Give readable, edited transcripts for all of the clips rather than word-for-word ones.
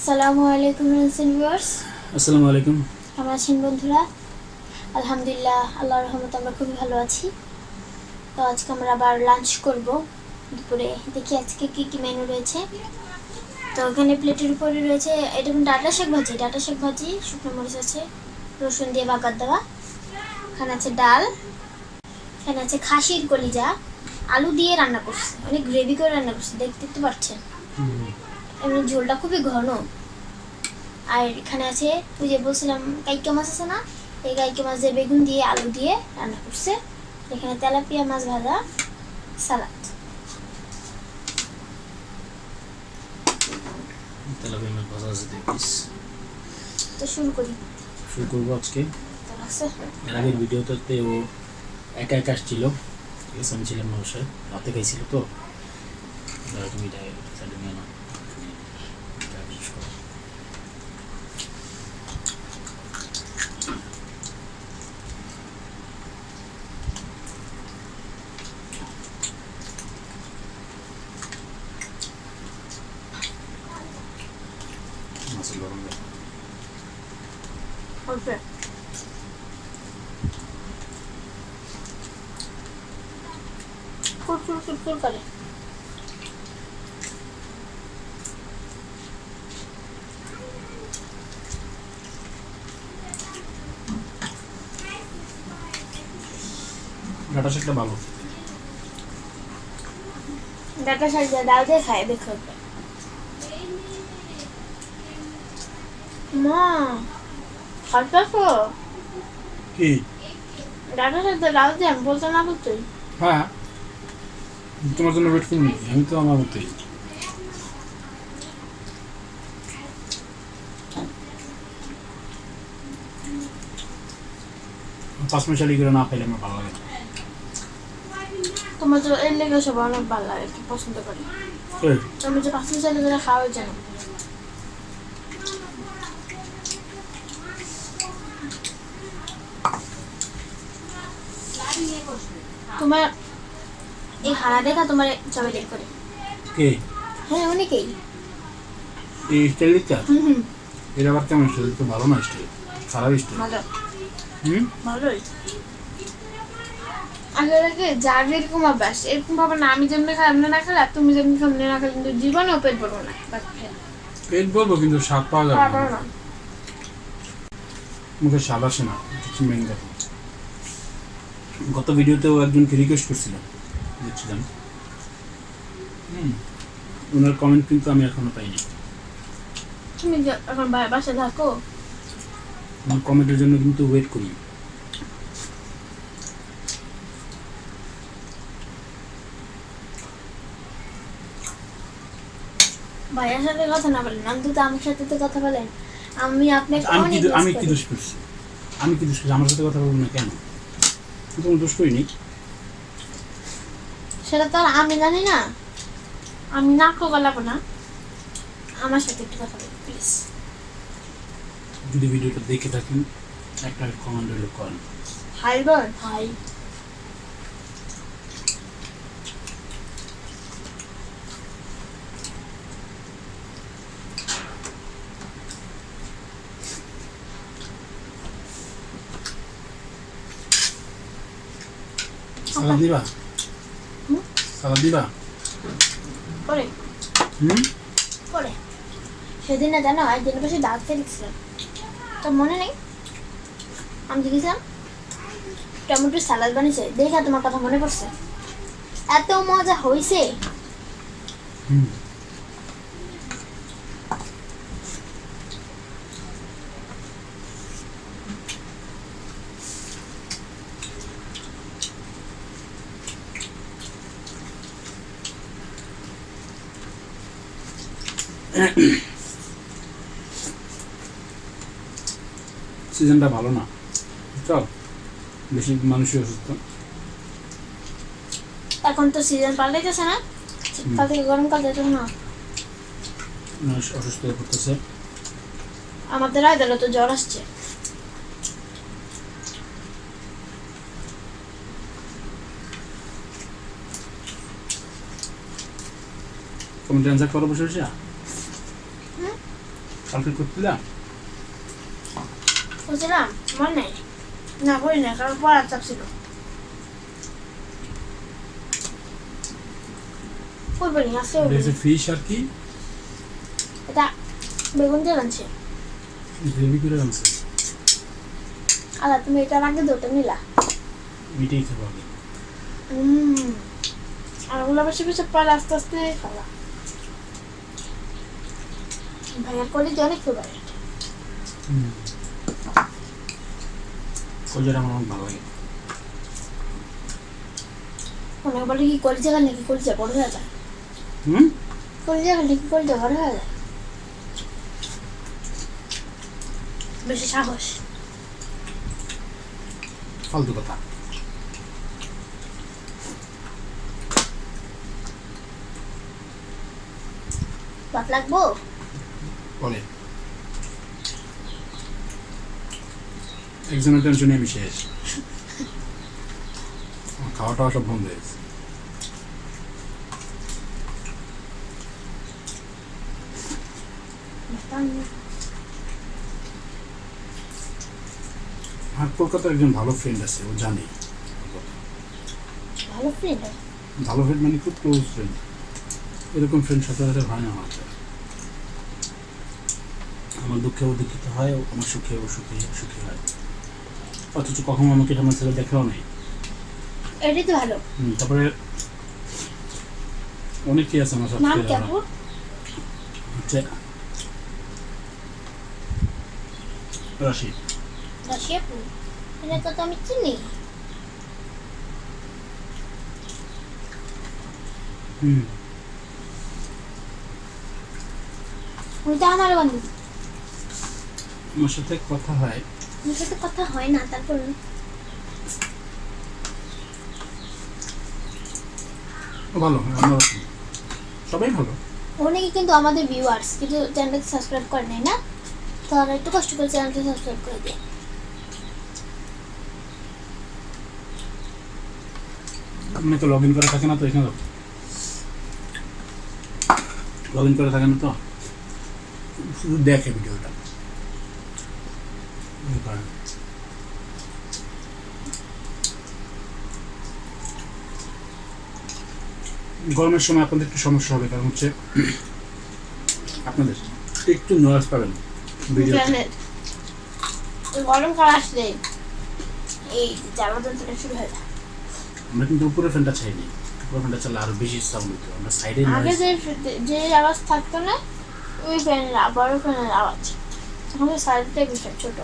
আসসালামু আলাইকুম ভিউয়ার্স। আসসালামু আলাইকুম। কেমন আছেন বন্ধুরা? আলহামদুলিল্লাহ, আল্লাহর রহমতে আমরা খুবই ভালো আছি। তো আজকে আমরা আবার লাঞ্চ করব দুপুরে। দেখি আজকে কি কি মেনু রয়েছে। তো এখানে প্লেটের উপরে রয়েছে এটা ডাটা শেক ভাজি, শুকনো মরিচ আছে, রসুন দিয়ে বাগার দেওয়া। এখানে আছে ডাল, এখানে আছে খাসির কলিজা, আলু দিয়ে রান্না করছে, অনেক গ্রেভি করে রান্না করছে, দেখতে তো পাচ্ছেন। এমনি ঝোলটা খুবই ঘন। আর এখানে আছে ওই যে বলছিলাম কাইকা মাছ আছে না, এই কাইকা মাছ দিয়ে বেগুন দিয়ে আলু দিয়ে রান্না করছে। এখানে তেলাপিয়া মাছ ভাজা, সালাদ। তেলাপিয়া মাছ ভাজা আছে দেখিস। তো শুরু করবো আজকে। এর আগের ভিডিওতে ও একা একা আসছিল, ঠিক আছে, আমি ছিলাম অবশ্যই, রাতে খাইছিল তো। তুমি সাইডে নিয়ে নাও। মাছের গরম দেয় ফুল করে। ডাটা শেকটা ভালো। ডাটা শাক দিয়ে ডাল দিয়ে খায় দেখো। মা খাচ্ছো কি ডাটা শাক দিয়ে ডাল দিয়ে? আমি বলতে না বলতেই। হ্যাঁ, তোমার জন্য ওয়েট করুন, আমি তো আমার মতোই। পাঁচমিশালি করে না খাইলে আমার ভালো লাগে না। তোমার তো এর লেগে সব অনেক ভালো লাগে, কি পছন্দ করি। তুমি যে পাঁচ মিশালি করে খাওয়া জানো। তোমার এই খানা দেখা তোমার সবাই দেখ করে। কে? হ্যাঁ, অনেকেই। এই স্টাইলটা এর আবার কেমন স্টাইল? তো ভালো না স্টাইল, খারাপ স্টাইল। ভালো, হুম, ভালোই। আসলে কি যার যেরকম অভ্যাস এরকম ভাবে না, আমি যেমনি খাই এমনি না খেলে আর তুমি যেমনি খাই এমনি না খেলে কিন্তু জীবনেও পেট ভরবো না। পেট বলবো কিন্তু স্বাদ পাওয়া যাবে পারবো না, না। মুখে স্বাদ আসে না, কিছু মেন কথা। গত ভিডিওতেও একজনকে রিকোয়েস্ট করছিলাম, দেখছিলাম। ওনার কমেন্ট কিন্তু আমি এখনো পাইনি। তুমি যে এখন বাসায় থাকো, ওনার কমেন্টের জন্য কিন্তু ওয়েট করি। ভাইয়ার সাথে কথা না বলেন, আমি তো আমার সাথে তো কথা বলেন। আমি আপনাকে অনেক আমি কি দোষ করছি? আমি কি দোষ করছি? আমার সাথে কথা বলবো না কেন? আমি তো কোনো দোষ করিনি। সেটা তো আর আমি জানি না, আমি না গলাবো না। আমার সাথে একটু কথা বলুন প্লিজ। যদি ভিডিওটা দেখে থাকেন একটা কমেন্ট হলে করেন। হাই বল হাই। সালাদ দিবা? সালাদ দিবা? পরে পরে সেদিন না জানো, একদিনের পাশে ডাকতে দেখছিলাম, তো মনে নেই আমি দেখেছিলাম টমেটোর সালাদ বানিয়েছে, দেখে তোমার কথা মনে পড়ছে। এত মজা হয়েছে। সিজনটা ভালো না, চল, বেশি মানুষই অসুস্থ। এখন তো সিজন পাল্টাইতেছে না, শীতকাল থেকে গরমকাল যেতে না, মানুষ অসুস্থ হয়ে পড়তেছে। আমাদের আইদালে তো জ্বর আসছে। কমেন্ট অ্যান্সার করো বসে বসে। কালকে করছিলাম বুঝলাম মনে নেই না করি না কারণ পড়ার চাপ ছিল করবো নি আজকে ফিশ আর কি এটা বেগুন দিয়ে রাঁধছে গ্রেভি করে রাখছে আলা তুমি এটা আগে দুটো নিলা মিটেই খাবো আমি আর ওগুলো বেশি বেশি পরে আস্তে আস্তে খাওয়া ভাইয়ার কলেজ অনেক ফেভারিট কলজাটা আমার অনেক ভালো লাগে অনেক বলে কি কলেজে গেলে কি কলেজে বড় হয়ে যায় কলেজে গেলে কি কলেজে বড় হয়ে যায় বেশি সাহস ফালতু কথা বাপ লাগবো বলে একজনের টেনশনে আমি শেষ আমার খাওয়া টাওয়া সব বন্ধ হয়েছে আমার কলকাতার একজন ভালো ফ্রেন্ড আছে ও জানে ভালো ফ্রেন্ড ভালো ফ্রেন্ড মানে খুব ক্লোজ ফ্রেন্ড এরকম ফ্রেন্ড সচরাচর হয় না আমার আমার দুঃখে ও দুঃখিত হয় আমার সুখে ও সুখী হয় অথচ কখনো আমাকে আমার ছেলে দেখেও নেই এটাই তো ভালো তারপরে অনেকেই আছে আমার নাম সাথে কেমন হচ্ছে রাশিদ রাশিয়াপুর এটা তো আমি চিনি উনি তো আমার বন্ধু আমার সাথে কথা হয় আমার সাথে কথা হয় না তারপর ভালো আমরা সবাই ভালো অনেকে কিন্তু আমাদের ভিউয়ার্স কিন্তু চ্যানেলটা সাবস্ক্রাইব করে নেয় না তো আর একটু কষ্ট করে চ্যানেলটা সাবস্ক্রাইব করে দিই আপনি তো লগ ইন করে থাকে না তো এখানে লগ ইন করে থাকে না তো শুধু দেখে ভিডিওটা গরমের সময় আপনাদের একটু সমস্যা হবে কারণ হচ্ছে আপনাদের একটু নয়েজ পাবেন ভিডিও গরমকাল আসলে এই জ্বালা যন্ত্রণা শুরু হয়ে যায় আমরা কিন্তু উপরে ফ্যানটা চাইনি উপরে ফ্যানটা চাইলে আরো বেশি সাউন্ড হতো আমরা সাইডে আগে যে আওয়াজ থাকতো না ওই ফ্যানের বড় ফ্যানের আওয়াজ এখন সাইডটাই বিষয় ছোট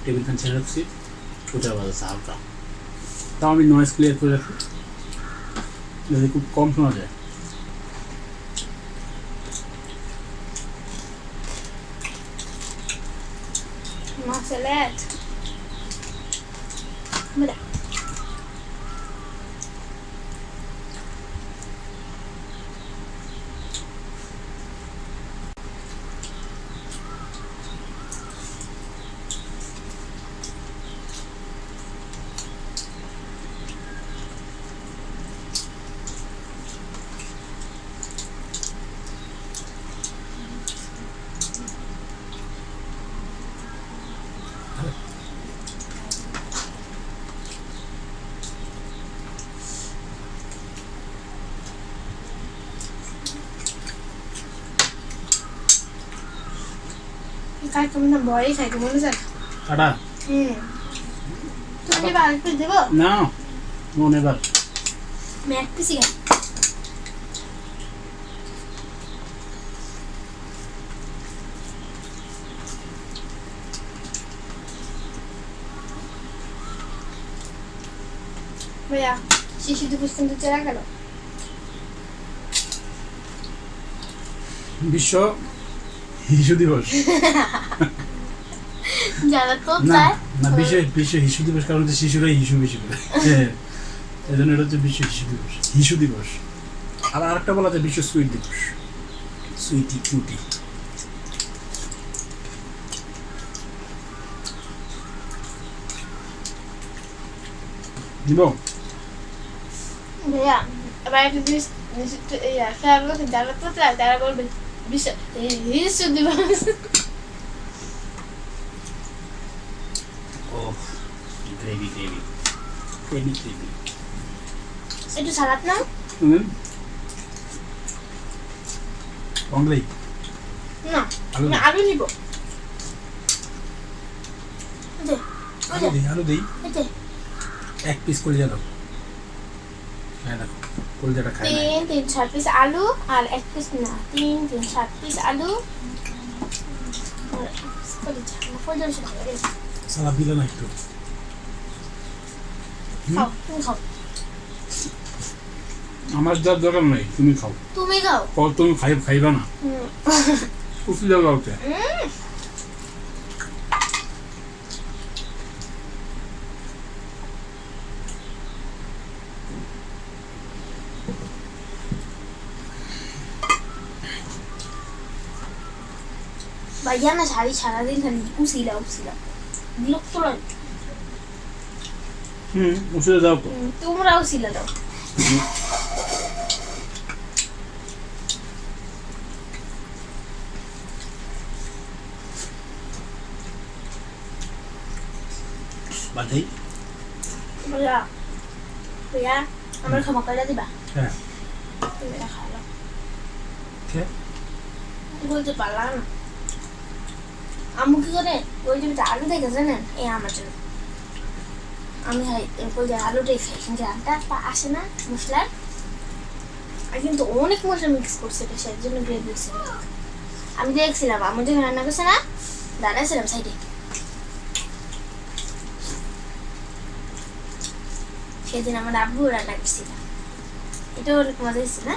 টেবিল ফ্যান ছেড়ে রাখছি ওটার আওয়াজ আছে হালকা তাও আমি নয়েজ ক্লিয়ার করে রাখি যদি খুব কম শোনা যায় Marcelet. Mira. Cái trong nằm bói phải cũng muốn giật. আটা তুমি কি বাড়ি করে দেবো? না মনে এবার ম্যাট পিসি গা ভাইয়া শিশু দিবস কিন্তু চলে গেল বিশ্ব শিশু দিবস যারা তো না চায় না বিশ্ব শিশু দিবস কারণ হচ্ছে শিশুরাই হিসু বেশি করে এই জন্য এটা হচ্ছে বিশ্ব শিশু দিবস আবার আরেকটা বলা যায় বিশ্ব সুইট দিবস সুইটি কিউটি দিব ভাইয়া এবার একটা জিনিস খেয়াল করতে যারা তো চায় তারা বলবে হিসু দিবস। Oh, gravy, gravy. Gravy, gravy. একটু সালাদ না? Only. না, আলু আমি দাও। আলু নিব। এই যে, ওই যে, আলু দিই এই যে, এক পিস কলিজা দাও। হ্যাঁ দেখো কলিজাটা খায় না। 3 পিস আলু আর 1 পিস না 3 পিস আলু আর 1 পিস কলিজা। কলিজা বেশি ভালো লাগে। সালাদ দিলে না একটু। খাও, তুমি খাও। আমার যার দরকার নেই তুমি খাও। তুমি খাও। তুমি খাইবা না। কুচি দাও কাউকে। ভাইয়া না সারাদিন খালি উছিলা বিরক্ত লাগে। উচিলে দাও তো। তোমরা উছিলা দাও। বাদেই। ভাইয়া আমার ক্ষমা করে দিবা। হ্যাঁ। তুমি এটা খাইলো। কে? বলতে পারলাম না। আম্মু কি করে ওই যে আলু দেখে জানেন এই আমার জন্য আমি খাই এরপর যে আলুটাই খাই কিন্তু আলুটা আসে না মশলার আর কিন্তু অনেক মশলা মিক্স করছে এটা সেই জন্য গ্রেভি হচ্ছে। আমি দেখছিলাম আমি যখন রান্না করছে না দাঁড়াইছিলাম সাইডে সেদিন আমার আব্বু রান্না করছিল এটা অনেক মজা হয়েছে না।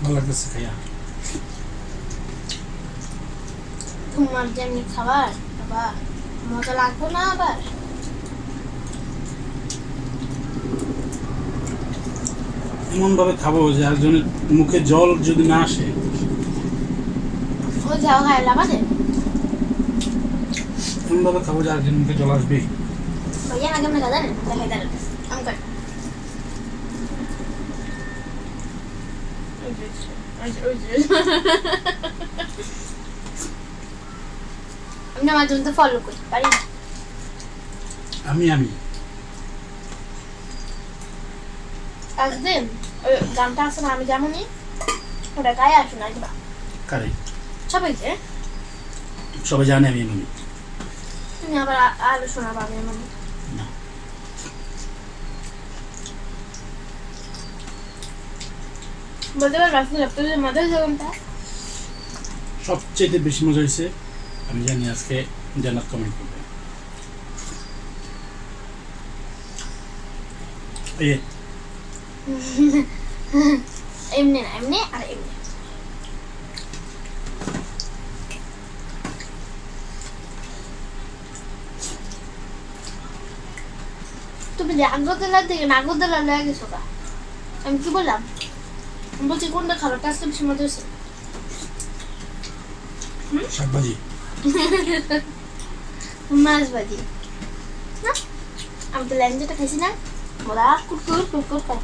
ভালো লাগতেছে খাইয়া। তোমার যেমনি খাবার বাবা মজা লাগবে না আবার এমন ভাবে খাবো যে একজনের মুখে জল যদি না আসে। ও যাও খাই লাগাতে এমন ভাবে খাবো যে একজনের মুখে জল আসবে। ভাইয়া না কেমন খাই জানেন দেখাই দাঁড়ান আমি কর আমি না মাঝে মধ্যে ফলো করি পারি না আমি একদিন ওই গানটা আছে না আমি যেমনই ওটা গায়ে আসে না দিবা কারে সবাইকে সবাই জানে আমি এমনি। তুমি আবার আলোচনা পাবে এমন না বলতে পারবে আসলে সবথেকে মজা হয়েছে কোনটা সবচেয়ে বেশি মজা হয়েছে আমি জানি আজকে জান্নাত কমেন্ট করবে। এই এমনি না এমনি আর এমনি তুমি নাগরদোলার দিকে নাগরদোলা লয়ে গেছো গা আমি কি বললাম আমি বলছি কোনটা খাবারটা আজকে বেশি মজা হয়েছে শাকভাজি মাছ ভাজি না আমি তো ল্যাঞ্জাটা খাইছি না বলা কুটকুর কুটকুর খাই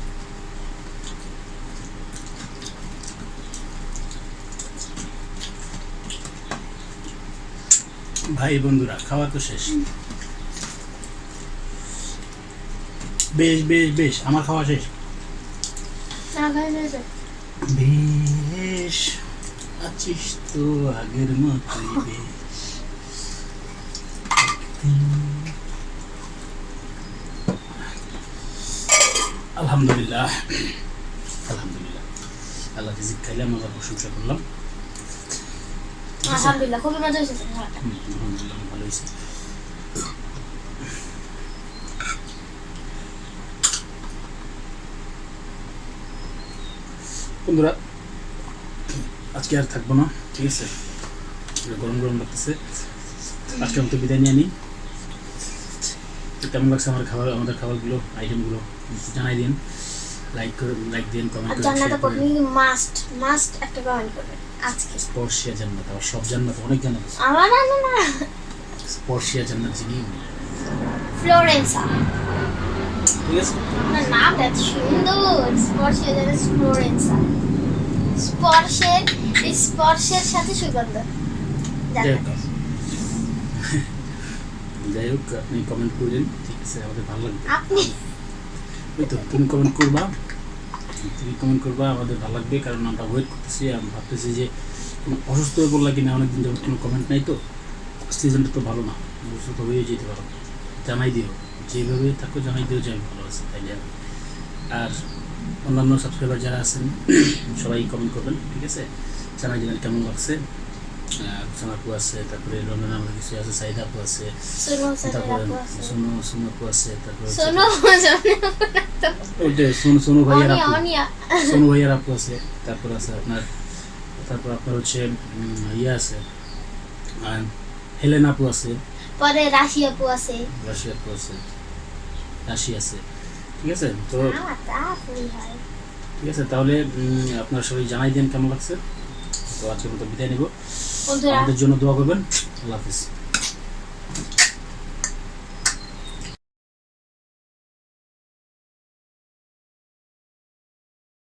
ভাই বন্ধুরা খাওয়া তো শেষ। বেশ বেশ বেশ আমার খাওয়া শেষ। না খাই না বেশ আছিস তো আগের মতোই বেশ আলহামদুলিল্লাহ আলহামদুলিল্লাহ, আল্লাহ রিজিক খাইলাম, আমরা প্রশংসা করলাম। আলহামদুলিল্লাহ খুবই মজা হয়েছে খাবারটা। আলহামদুলিল্লাহ ভালো হয়েছে। বন্ধুরা আজকে আর থাকবো না, ঠিক আছে, গরম গরম লাগতেছে, আজকে মতো বিদায় নিয়ে নিই। কেমন লাগছে আমাদের খাবারগুলো, আইটেমগুলো জানাই দিন, লাইক দিন, কমেন্ট আর করে জান্নাতে শেয়ার করেন। প্রথমে মাস্ট একটা কমেন্ট করবেন আজকে। স্পর্শিয়া জান্নাত, আবার সব জান্নাত, অনেক জান্নাত আছে। আমার না স্পর্শিয়া জান্নাত চিনি, ফ্লোরেন্সা, ঠিক আছে। আপনার নামটা এত সুন্দর, স্পর্শের জায়গায় ফ্লোরেন্সা, স্পর্শের সাথে সুগন্ধ। যাই হোক, যাই হোক, আপনি কমেন্ট করলেন, ঠিক আছে, আমাদের ভালো লাগবে। আপনি ওই তো তুমি কমেন্ট করবা, আমাদের ভালো লাগবে, কারণ আমরা ওয়েট করতেছি। আমি ভাবতেছি যে কোনো অসুস্থ হয়ে পড়লা কিনা, অনেকদিন যাবত কোনো কমেন্ট নাই, তো সিজনটা তো ভালো না, অসুস্থ হয়ে যেতে পারো, জানাই দিও, যেভাবে থাকো জানাই দিও যে আমি ভালো আছি, তাইলে আর অন্যান্য সাবস্ক্রাইবার যারা আছেন সবাই কমেন্ট করবেন, ঠিক আছে, জানাই দিবেন কেমন লাগছে। সোনাপু আছে, তারপরে রমজান আমাদের কিছু আছে, সাইদ আপু আছে, তারপরে সোনু আপু আছে, তারপরে সোনু ভাইয়ার আপু, সোনু ভাইয়ার আপু আছে, তারপর আছে আপনার হচ্ছে ইয়ে আছে, হেলেন আপু আছে, পরে রাশি আপু আছে, রাশি আপু আছে, রাশি আছে, ঠিক আছে। তো ঠিক আছে, তাহলে আপনারা সবাই জানাই দেন কেমন লাগছে। তো আজকের মতো বিদায় নেব, বন্ধুরা আমাদের জন্য দোয়া করবেন। আল্লাহ হাফিজ।